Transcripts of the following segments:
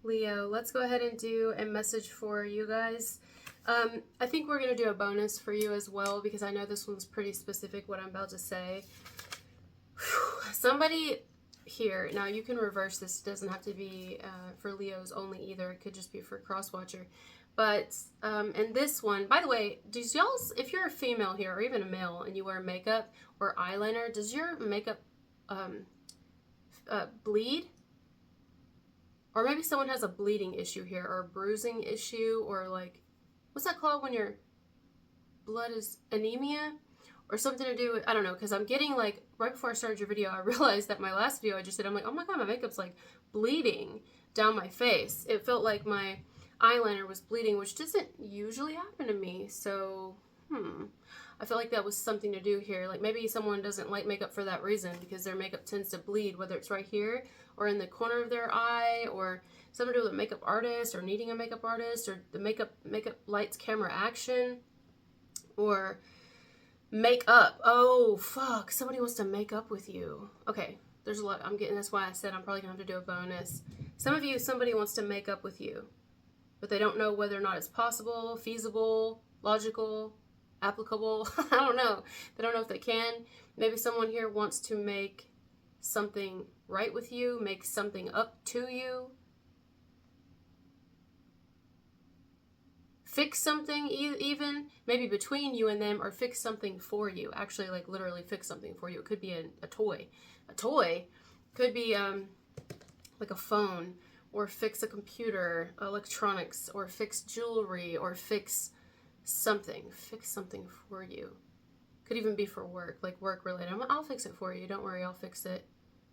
Leo, let's go ahead and do a message for you guys. I think we're going to do a bonus for you as well because I know this one's pretty specific what I'm about to say. Somebody here, now you can reverse this, it doesn't have to be for Leos only either, it could just be for cross-watcher. But in this one, by the way, does y'all's, if you're a female here or even a male and you wear makeup or eyeliner, does your makeup bleed? Or maybe someone has a bleeding issue here or a bruising issue or like, what's that called when your blood is anemia? Or something to do with, I don't know, because I'm getting like, right before I started your video, I realized that my last video I just did, I'm like, oh my god, my makeup's like bleeding down my face. It felt like my eyeliner was bleeding, which doesn't usually happen to me. So, I feel like that was something to do here. Like maybe someone doesn't like makeup for that reason because their makeup tends to bleed, whether it's right here or in the corner of their eye or something to do with a makeup artist or needing a makeup artist or the makeup lights, camera, action or makeup. Oh, fuck. Somebody wants to make up with you. Okay. There's a lot. I'm getting, that's why I said I'm probably going to have to do a bonus. Some of you, somebody wants to make up with you, but they don't know whether or not it's possible, feasible, logical, applicable. I don't know. They don't know if they can. Maybe someone here wants to make something right with you, make something up to you, fix something even, maybe between you and them, or fix something for you. Actually, like literally fix something for you. It could be a toy. A toy could be like a phone, or fix a computer, electronics, or fix jewelry, or fix something for you. Could even be for work, like work related. I'll fix it for you. Don't worry, I'll fix it.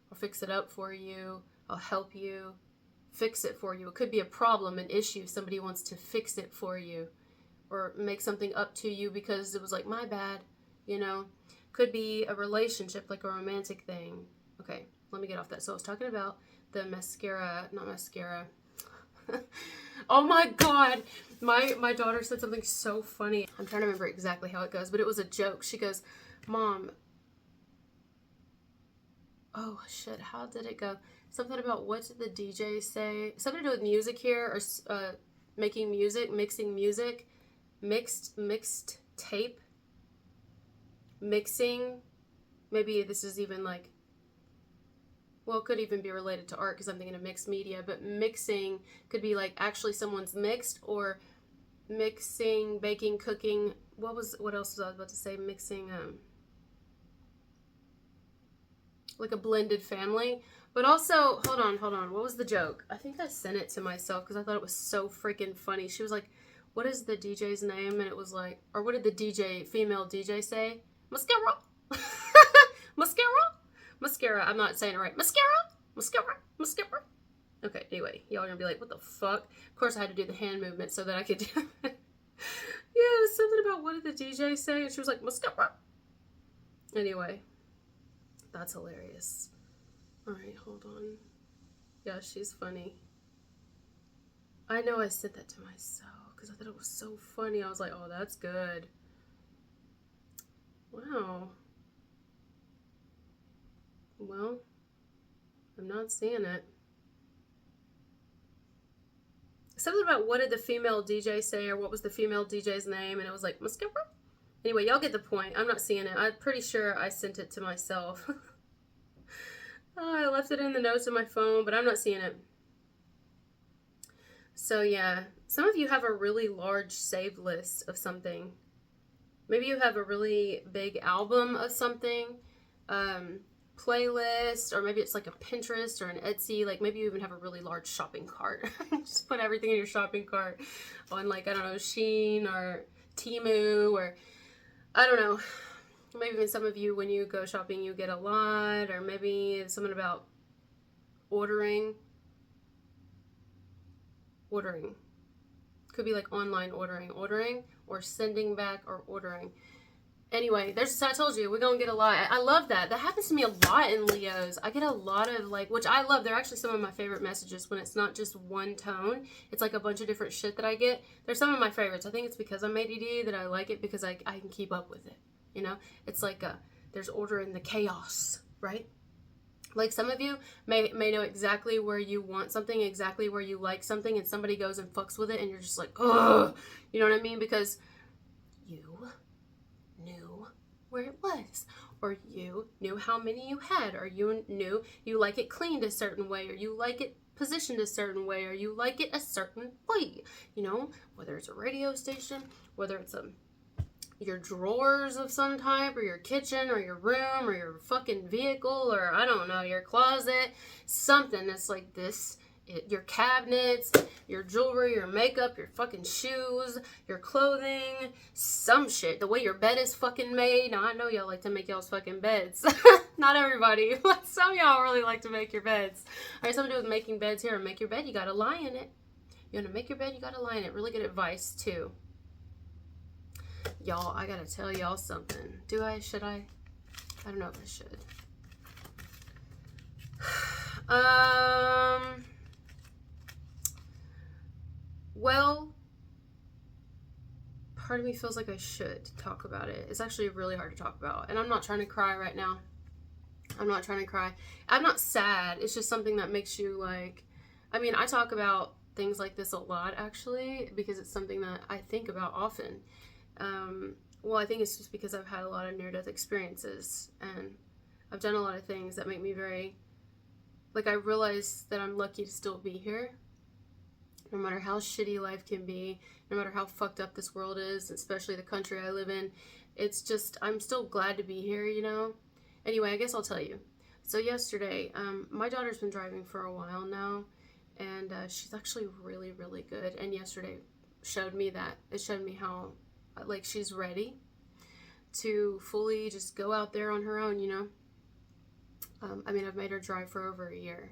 I'll fix it up for you. I'll help you. Fix it for you. It could be a problem, an issue. Somebody wants to fix it for you or make something up to you because it was like, my bad, you know. Could be a relationship, like a romantic thing. Okay, let me get off that. So I was talking about the mascara, not mascara. Oh my god, my daughter said something so funny. I'm trying to remember exactly how it goes, but it was a joke. She goes, Mom, oh shit, how did it go? Something about, what did the DJ say? Something to do with music here, or making music, mixing music, mixed tape, mixing. Maybe this is even like, well, it could even be related to art because I'm thinking of mixed media, but mixing could be like actually someone's mixed, or mixing, baking, cooking. What else was I about to say? Mixing, like a blended family. But also, hold on. What was the joke? I think I sent it to myself because I thought it was so freaking funny. She was like, what is the DJ's name? And it was like, or what did the female DJ say? Mascara. Mascara. I'm not saying it right. Mascara. Okay, anyway, y'all are gonna be like, what the fuck? Of course, I had to do the hand movement so that I could do it. Yeah, it was something about, what did the DJ say? And she was like, mascara. Anyway, that's hilarious. All right, hold on. Yeah, she's funny. I know I said that to myself because I thought it was so funny. I was like, oh, that's good. Wow. Well, I'm not seeing it. Something about, what did the female DJ say, or what was the female DJ's name? And it was like, mascara. Anyway, y'all get the point. I'm not seeing it. I'm pretty sure I sent it to myself. I left it in the notes of my phone, but I'm not seeing it. So yeah, some of you have a really large saved list of something. Maybe you have a really big album of something, playlist, or maybe it's like a Pinterest or an Etsy. Like maybe you even have a really large shopping cart. Just put everything in your shopping cart on, like, I don't know, Shein or Temu, or I don't know. Maybe even some of you, when you go shopping, you get a lot, or maybe it's something about ordering. Could be like online ordering, or sending back, or ordering. Anyway, I told you, we're gonna get a lot. I love that. That happens to me a lot in Leos. I get a lot of, like, which I love. They're actually some of my favorite messages when it's not just one tone. It's like a bunch of different shit that I get. They're some of my favorites. I think it's because I'm ADD that I like it, because I can keep up with it. You know, it's like there's order in the chaos, right? Like some of you may know exactly where you want something, exactly where you like something, and somebody goes and fucks with it, and you're just like, ugh, you know what I mean? Because you knew where it was, or you knew how many you had, or you knew you like it cleaned a certain way, or you like it positioned a certain way, or you like it a certain way, you know, whether it's a radio station, whether it's your drawers of some type, or your kitchen, or your room, or your fucking vehicle, or I don't know, your closet, something that's like this. Your cabinets, your jewelry, your makeup, your fucking shoes, your clothing, some shit. The way your bed is fucking made. Now, I know y'all like to make y'all's fucking beds. Not everybody. Some of y'all really like to make your beds. All right, something to do with making beds here. Make your bed, you gotta lie in it. You wanna make your bed, you gotta lie in it. Really good advice, too. Y'all, I gotta tell y'all something. Should I? I don't know if I should. Well, part of me feels like I should talk about it. It's actually really hard to talk about. And I'm not trying to cry right now. I'm not trying to cry. I'm not sad. It's just something that makes you like, I mean, I talk about things like this a lot, actually, because it's something that I think about often. Well, I think it's just because I've had a lot of near-death experiences, and I've done a lot of things that make me very, like, I realize that I'm lucky to still be here. No matter how shitty life can be, no matter how fucked up this world is, especially the country I live in, it's just, I'm still glad to be here, you know? Anyway, I guess I'll tell you. So yesterday, my daughter's been driving for a while now, and she's actually really, really good. And yesterday showed me that. It showed me how, like, she's ready to fully just go out there on her own, you know? I mean, I've made her drive for over a year.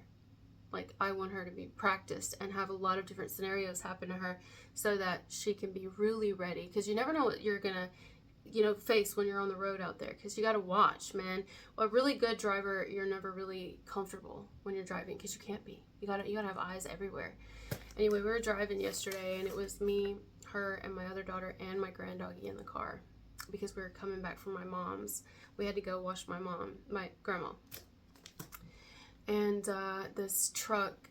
Like, I want her to be practiced and have a lot of different scenarios happen to her so that she can be really ready. Because you never know what you're going to, you know, face when you're on the road out there. Because you got to watch, man. A really good driver, you're never really comfortable when you're driving because you can't be. You gotta have eyes everywhere. Anyway, we were driving yesterday, and it was me, her, and my other daughter, and my granddoggy in the car because we were coming back from my mom's. We had to go wash my grandma. And this truck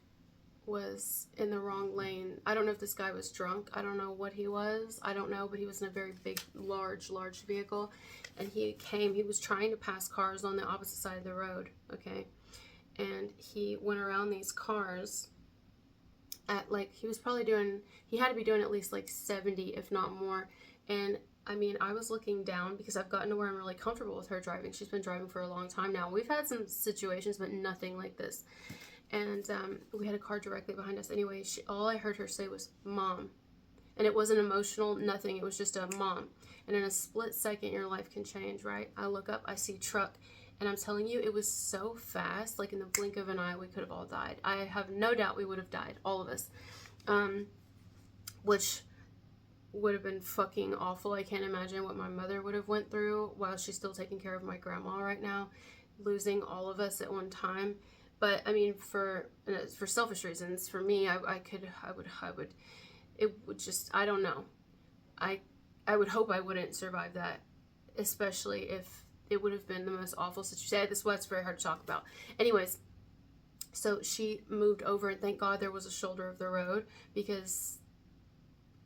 was in the wrong lane. I don't know if this guy was drunk. I don't know what he was. I don't know, but he was in a very big, large vehicle. And he was trying to pass cars on the opposite side of the road, okay? And he went around these cars at, like, he had to be doing at least like 70, if not more. And I mean, I was looking down because I've gotten to where I'm really comfortable with her driving. She's been driving for a long time now. We've had some situations, but nothing like this. And we had a car directly behind us. Anyway, all I heard her say was, "Mom." And it wasn't emotional, nothing. It was just a mom. And in a split second, your life can change, right? I look up, I see truck. And I'm telling you, it was so fast. Like in the blink of an eye, we could have all died. I have no doubt we would have died, all of us. Which would have been fucking awful. I can't imagine what my mother would have went through while she's still taking care of my grandma right now, losing all of us at one time. But I mean, for selfish reasons, for me, I don't know. I would hope I wouldn't survive that, especially if it would have been the most awful situation. This is why it's very hard to talk about. Anyways, so she moved over, and thank God there was a shoulder of the road, because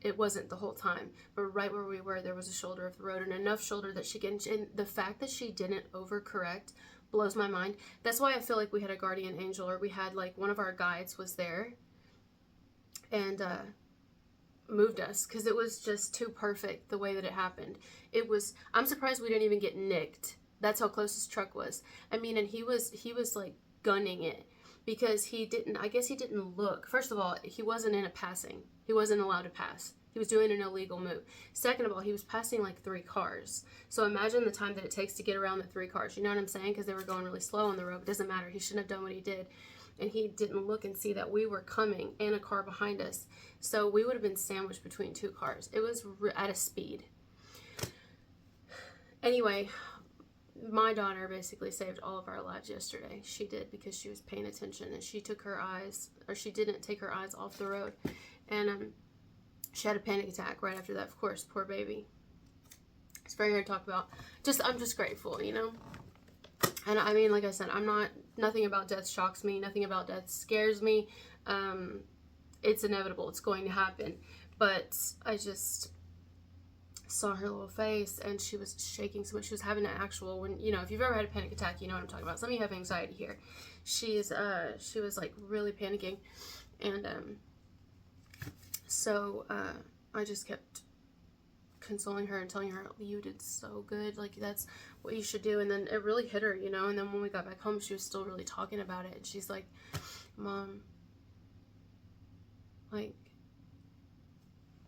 it wasn't the whole time, but right where we were, there was a shoulder of the road, and enough shoulder that she could, and the fact that she didn't overcorrect blows my mind. That's why I feel like we had a guardian angel, or we had, like, one of our guides was there and moved us, because it was just too perfect the way that it happened. I'm surprised we didn't even get nicked. That's how close his truck was. I mean, and he was like gunning it, because I guess he didn't look. First of all, he wasn't in a passing. He wasn't allowed to pass. He was doing an illegal move. Second of all, he was passing like 3 cars. So imagine the time that it takes to get around the 3 cars. You know what I'm saying? Because they were going really slow on the road. It doesn't matter. He shouldn't have done what he did. And he didn't look and see that we were coming and a car behind us. So we would have been sandwiched between 2 cars. It was at a speed. Anyway, my daughter basically saved all of our lives yesterday. She did, because she was paying attention, and she didn't take her eyes off the road. And she had a panic attack right after that, of course. Poor baby. It's very hard to talk about. I'm just grateful, you know? And I mean, like I said, nothing about death shocks me. Nothing about death scares me. It's inevitable. It's going to happen. But I just saw her little face, and she was shaking so much. She was having an actual, when, you know, if you've ever had a panic attack, you know what I'm talking about. Some of you have anxiety here. She was like really panicking. And so I just kept consoling her and telling her, you did so good, like that's what you should do. And then it really hit her, you know. And then when we got back home, she was still really talking about it, and she's like, Mom, like,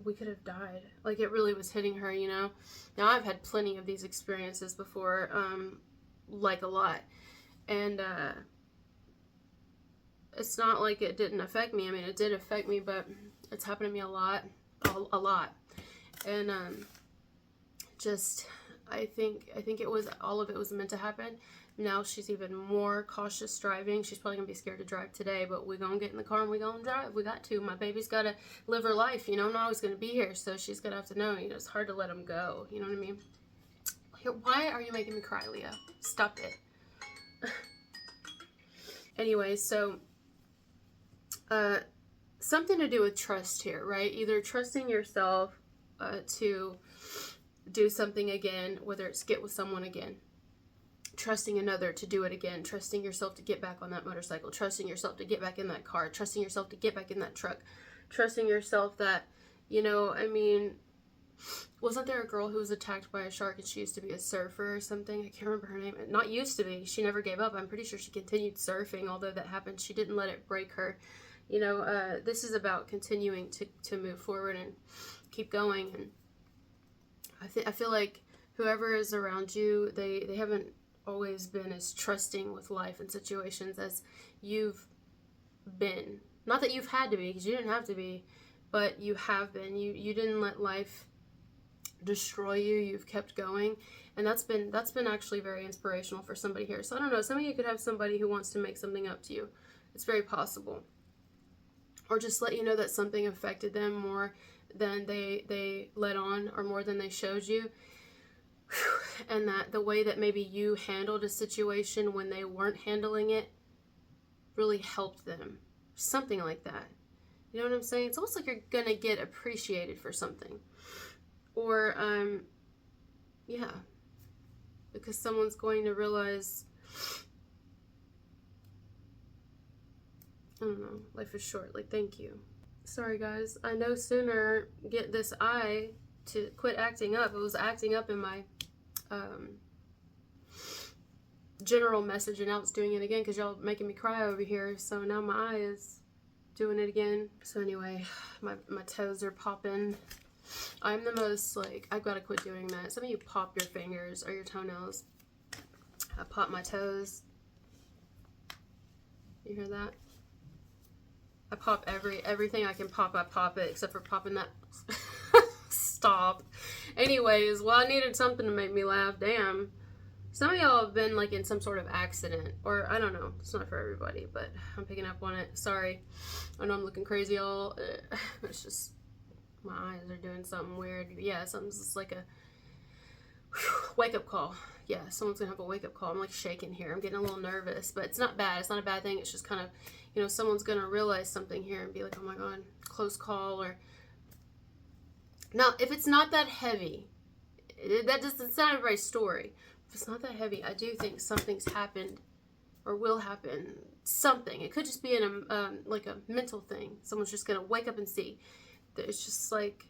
we could have died. Like, it really was hitting her, you know. Now, I've had plenty of these experiences before, like a lot, and it's not like it didn't affect me. I mean, it did affect me, but it's happened to me a lot. And just, I think it was, all of it was meant to happen. Now she's even more cautious driving. She's probably gonna be scared to drive today, but we're gonna get in the car and we're gonna drive. We got to. My baby's gotta live her life, you know. I'm not always gonna be here, so she's gonna have to know, you know, it's hard to let him go, you know what I mean? Here, why are you making me cry, Leah? Stop it. Anyway, so something to do with trust here, right? Either trusting yourself to do something again, whether it's get with someone again, trusting another to do it again, trusting yourself to get back on that motorcycle, trusting yourself to get back in that car, trusting yourself to get back in that truck, trusting yourself that, you know, I mean, wasn't there a girl who was attacked by a shark and she used to be a surfer or something? I can't remember her name. Not used to be. She never gave up. I'm pretty sure she continued surfing, although that happened. She didn't let it break her. You know, this is about continuing to move forward and keep going. And I feel like whoever is around you, they haven't always been as trusting with life and situations as you've been. Not that you've had to be, because you didn't have to be, but you have been. You didn't let life destroy you. You've kept going, and that's been actually very inspirational for somebody here. So I don't know, some of you could have somebody who wants to make something up to you. It's very possible. Or just let you know that something affected them more than they let on, or more than they showed you. And that the way that maybe you handled a situation when they weren't handling it really helped them. Something like that. You know what I'm saying? It's almost like you're gonna get appreciated for something. Or, yeah. Because someone's going to realize, I don't know, life is short. Like, thank you. Sorry, guys. I no sooner get this eye to quit acting up. It was acting up in my general message, and now it's doing it again because y'all making me cry over here. So now my eye is doing it again. So anyway, my toes are popping. I'm the most, like, I've got to quit doing that. Some of you pop your fingers or your toenails. I pop my toes. You hear that? I pop everything I can pop. I pop it, except for popping that. Stop. Anyways, well, I needed something to make me laugh. Damn. Some of y'all have been like in some sort of accident, or I don't know. It's not for everybody, but I'm picking up on it. Sorry. I know I'm looking crazy all. It's just my eyes are doing something weird. Yeah, something's just like a wake up call. Yeah, someone's gonna have a wake up call. I'm like shaking here. I'm getting a little nervous, but it's not bad. It's not a bad thing. It's just kind of, you know, someone's gonna realize something here and be like, oh my God, close call. Or now, if it's not that heavy, that doesn't sound a very story. If it's not that heavy, I do think something's happened or will happen. Something. It could just be in a like a mental thing. Someone's just gonna wake up and see. It's just like,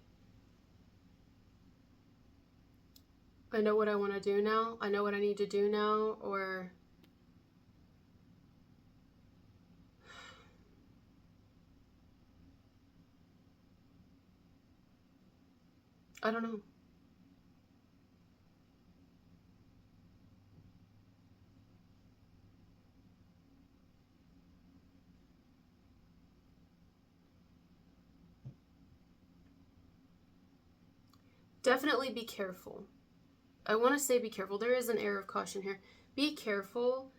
I know what I want to do now. I know what I need to do now. Or I don't know. Definitely be careful. I want to say be careful. There is an air of caution here. Be careful.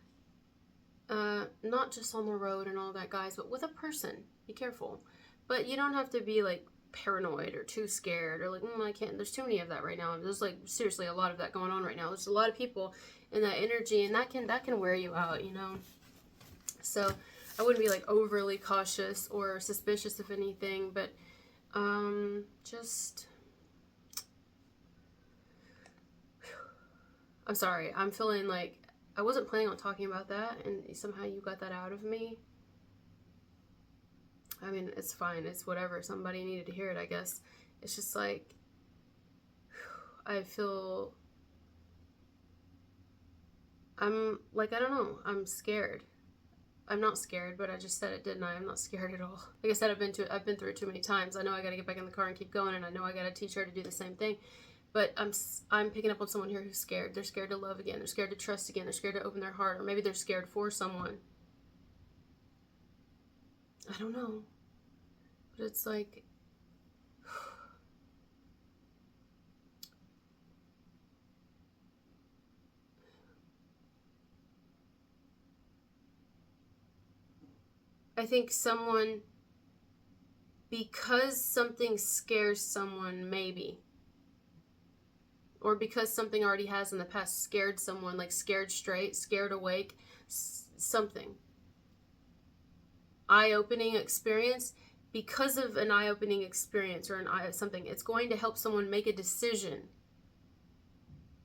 Not just on the road and all that, guys, but with a person. Be careful. But you don't have to be like paranoid or too scared or like, I can't. There's too many of that right now. There's like seriously a lot of that going on right now. There's a lot of people in that energy, and that can wear you out, you know. So I wouldn't be like overly cautious or suspicious of anything, but just, I'm sorry. I'm feeling like I wasn't planning on talking about that, and somehow you got that out of me. I mean, it's fine. It's whatever. Somebody needed to hear it, I guess. It's just like, I feel, I'm like, I don't know. I'm scared. I'm not scared, but I just said it, didn't I? I'm not scared at all. Like I said, I've been through it too many times. I know I got to get back in the car and keep going, and I know I got to teach her to do the same thing. But I'm picking up on someone here who's scared. They're scared to love again. They're scared to trust again. They're scared to open their heart, or maybe they're scared for someone. I don't know. But it's like, I think someone, because something scares someone, maybe, or because something already has in the past scared someone, like scared straight, scared awake, something. Eye-opening experience. Because of an eye-opening experience or something, it's going to help someone make a decision.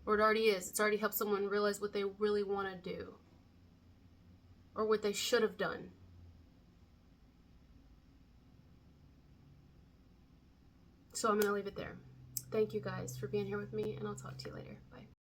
Or it already is. It's already helped someone realize what they really want to do. Or what they should have done. So I'm going to leave it there. Thank you guys for being here with me, and I'll talk to you later. Bye.